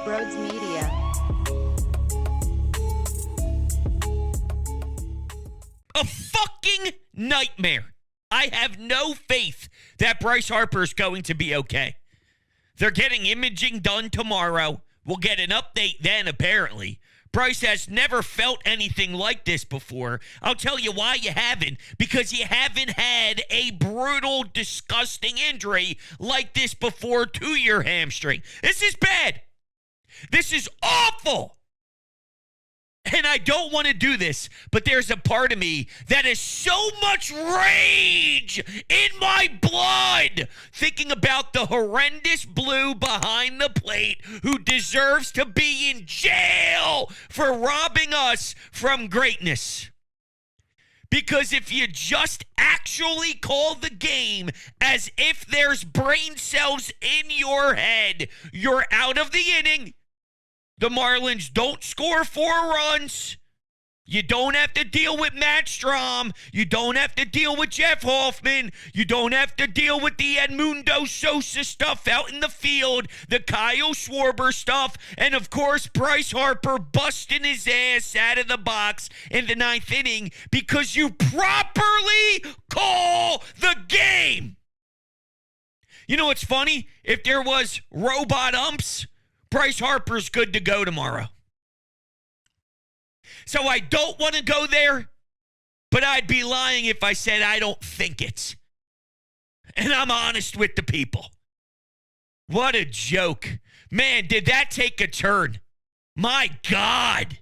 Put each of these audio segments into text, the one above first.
Brodes Media. A fucking nightmare. I have no faith that Bryce Harper is going to be okay. They're getting imaging done tomorrow. We'll get an update then, apparently. Bryce has never felt anything like this before. I'll tell you why you haven't. Because you haven't had a brutal, disgusting injury like this before to your hamstring. This is bad. This is awful. And I don't want to do this, but there's a part of me that is so much rage in my blood thinking about the horrendous blue behind the plate who deserves to be in jail for robbing us from greatness. Because if you just actually call the game as if there's brain cells in your head, you're out of the inning. The Marlins don't score 4 runs. You don't have to deal with Matt Strom. You don't have to deal with Jeff Hoffman. You don't have to deal with the Edmundo Sosa stuff out in the field, the Kyle Schwarber stuff, and of course Bryce Harper busting his ass out of the box in the 9th inning because you properly call the game. You know what's funny? If there was robot umps, Bryce Harper's good to go tomorrow. So I don't want to go there, but I'd be lying if I said I don't think it. And I'm honest with the people. What a joke. Man, did that take a turn? My God.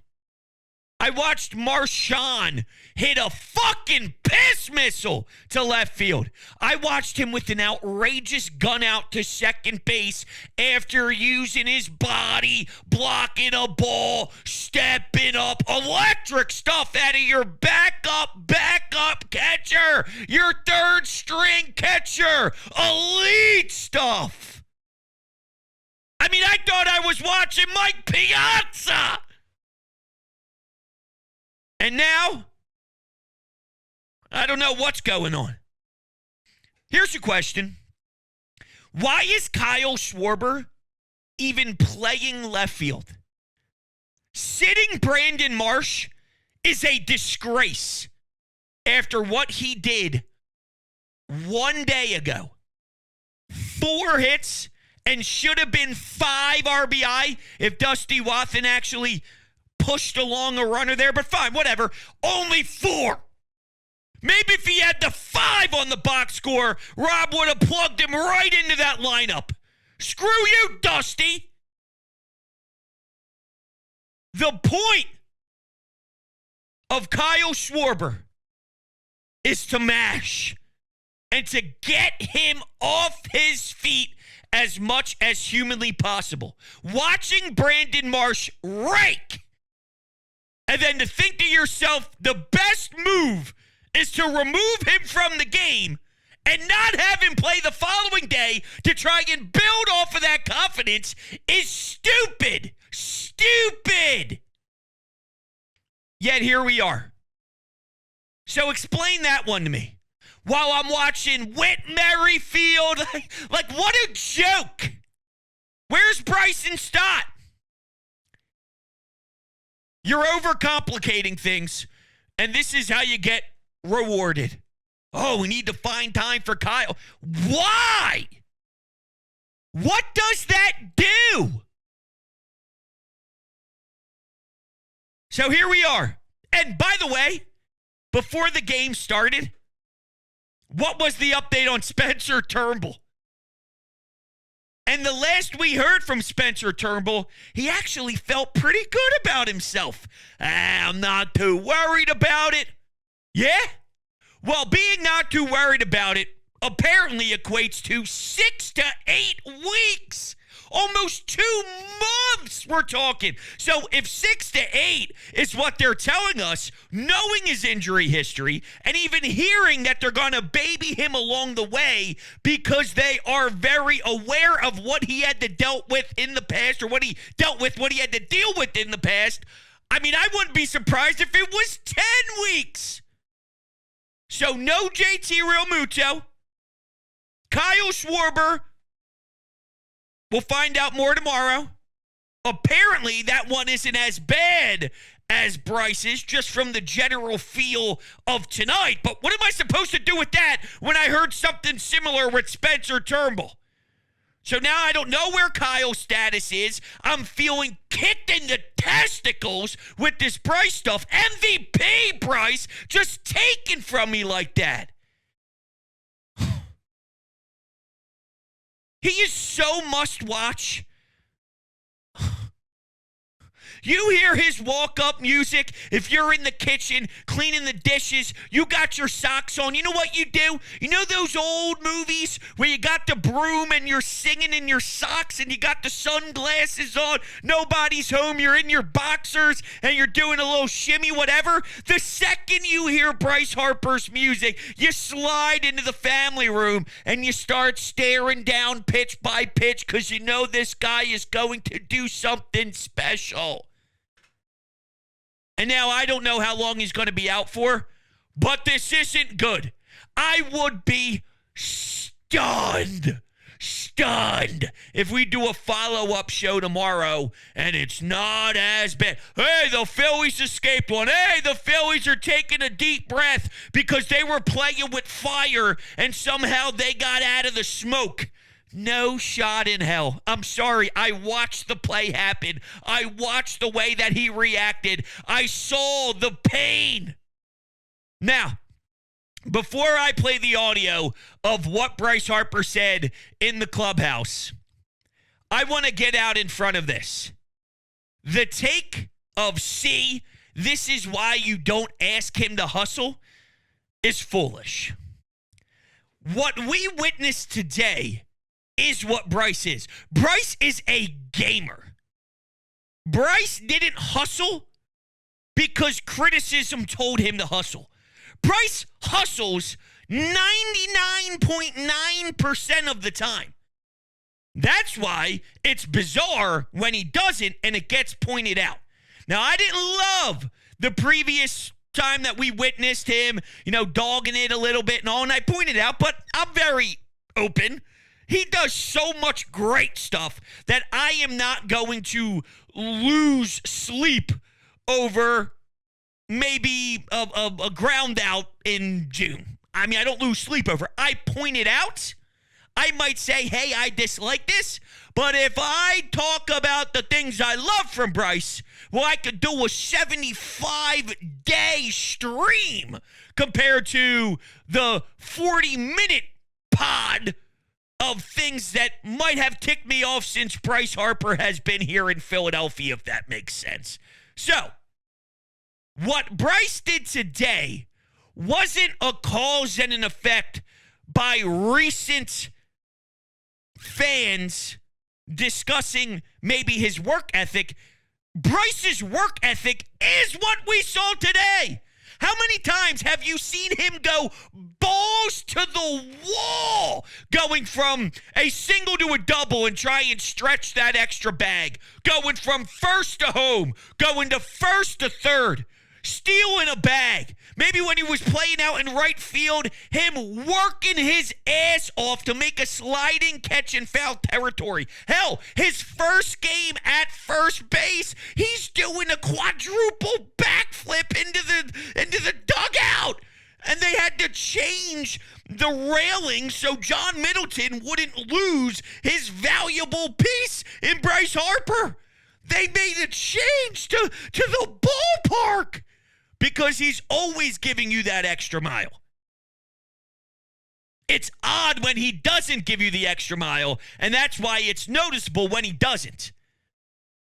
I watched Marchand hit a fucking piss missile to left field. I watched him with an outrageous gun out to second base after using his body, blocking a ball, stepping up, electric stuff out of your backup catcher, your third string catcher, elite stuff. I mean, I thought I was watching Mike Piazza. And now, I don't know what's going on. Here's a question. Why is Kyle Schwarber even playing left field? Sitting Brandon Marsh is a disgrace after what he did 1 day ago. 4 hits and should have been 5 RBI if Dusty Watson actually pushed along a runner there, but fine, whatever. Only 4. Maybe if he had the 5 on the box score, Rob would have plugged him right into that lineup. Screw you, Dusty. The point of Kyle Schwarber is to mash and to get him off his feet as much as humanly possible. Watching Brandon Marsh rake, and then to think to yourself, the best move is to remove him from the game and not have him play the following day to try and build off of that confidence is stupid. Stupid. Yet here we are. So explain that one to me. While I'm watching Whit Merrifield, like what a joke. Where's Bryson Stott? You're overcomplicating things, and this is how you get rewarded. Oh, we need to find time for Kyle. Why? What does that do? So here we are. And by the way, before the game started, what was the update on Spencer Turnbull? And the last we heard from Spencer Turnbull, he actually felt pretty good about himself. I'm not too worried about it. Yeah? Well, being not too worried about it apparently equates to 6 to 8 weeks. Almost 2 months we're talking. So if 6 to 8 is what they're telling us, knowing his injury history and even hearing that they're going to baby him along the way because they are very aware of what he had to dealt with in the past or what he dealt with, what he had to deal with in the past, I mean, I wouldn't be surprised if it was 10 weeks. So no JT Realmuto. Kyle Schwarber. We'll find out more tomorrow. Apparently, that one isn't as bad as Bryce's, just from the general feel of tonight. But what am I supposed to do with that when I heard something similar with Spencer Turnbull? So now I don't know where Kyle's status is. I'm feeling kicked in the testicles with this Bryce stuff. MVP Bryce just taken from me like that. He is so must-watch. You hear his walk-up music. If you're in the kitchen cleaning the dishes, you got your socks on. You know what you do? You know those old movies where you got the broom and you're singing in your socks and you got the sunglasses on, nobody's home, you're in your boxers and you're doing a little shimmy, whatever? The second you hear Bryce Harper's music, you slide into the family room and you start staring down pitch by pitch because you know this guy is going to do something special. And now I don't know how long he's going to be out for, but this isn't good. I would be stunned if we do a follow-up show tomorrow and it's not as bad. Hey, the Phillies escaped one. Hey, the Phillies are taking a deep breath because they were playing with fire and somehow they got out of the smoke. No shot in hell. I'm sorry. I watched the play happen. I watched the way that he reacted. I saw the pain. Now, before I play the audio of what Bryce Harper said in the clubhouse, I want to get out in front of this. The take of "see, this is why you don't ask him to hustle" is foolish. What we witnessed today is what Bryce is. Bryce is a gamer. Bryce didn't hustle because criticism told him to hustle. Bryce hustles 99.9% of the time. That's why it's bizarre when he doesn't and it gets pointed out. Now, I didn't love the previous time that we witnessed him, dogging it a little bit and all, and I pointed out, but I'm very open. He does so much great stuff that I am not going to lose sleep over maybe a ground out in June. I mean, I don't lose sleep over it. I point it out. I might say, hey, I dislike this. But if I talk about the things I love from Bryce, well, I could do a 75-day stream compared to the 40-minute pod of things that might have ticked me off since Bryce Harper has been here in Philadelphia, if that makes sense. So, what Bryce did today wasn't a cause and an effect by recent fans discussing maybe his work ethic. Bryce's work ethic is what we saw today. How many times have you seen him go balls to the wall, going from a single to a double and try and stretch that extra bag, going from first to home, going to first to third, stealing a bag? Maybe when he was playing out in right field, him working his ass off to make a sliding catch in foul territory. Hell, his first game at first base, he's doing a quadruple backflip into the dugout. And they had to change the railing so John Middleton wouldn't lose his valuable piece in Bryce Harper. They made a change to the ballpark because he's always giving you that extra mile. It's odd when he doesn't give you the extra mile, and that's why it's noticeable when he doesn't.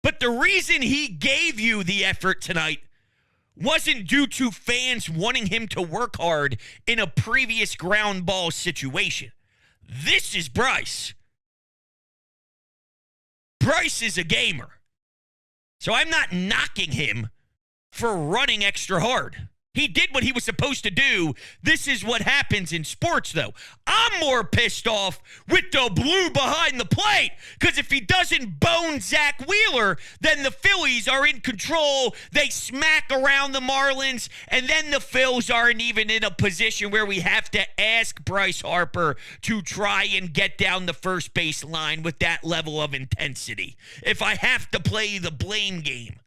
But the reason he gave you the effort tonight wasn't due to fans wanting him to work hard in a previous ground ball situation. This is Bryce. Bryce is a gamer. So I'm not knocking him for running extra hard. He did what he was supposed to do. This is what happens in sports, though. I'm more pissed off with the blue behind the plate, because if he doesn't bone Zach Wheeler, then the Phillies are in control. They smack around the Marlins, and then the Phils aren't even in a position where we have to ask Bryce Harper to try and get down the first base line with that level of intensity. If I have to play the blame game.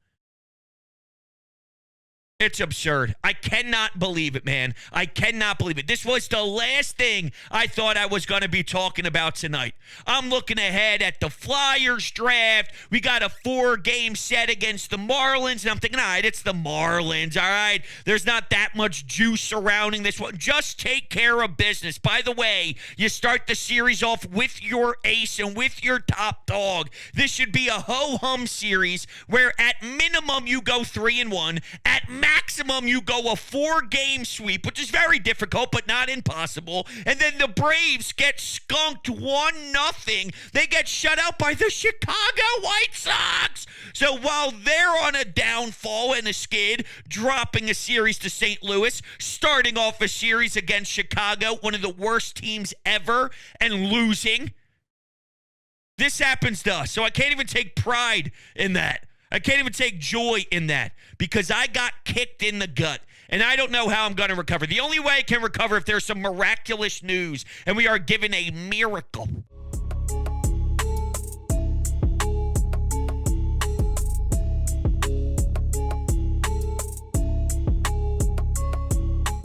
It's absurd. I cannot believe it, man. I cannot believe it. This was the last thing I thought I was going to be talking about tonight. I'm looking ahead at the Flyers draft. We got a 4-game set against the Marlins, and I'm thinking, all right, it's the Marlins, all right? There's not that much juice surrounding this one. Just take care of business. By the way, you start the series off with your ace and with your top dog. This should be a ho-hum series where at minimum you go 3-1. At maximum, you go a 4-game sweep, which is very difficult, but not impossible. And then the Braves get skunked 1-0. They get shut out by the Chicago White Sox. So while they're on a downfall and a skid, dropping a series to St. Louis, starting off a series against Chicago, one of the worst teams ever, and losing, this happens to us. So I can't even take pride in that. I can't even take joy in that because I got kicked in the gut, and I don't know how I'm going to recover. The only way I can recover if there's some miraculous news, and we are given a miracle.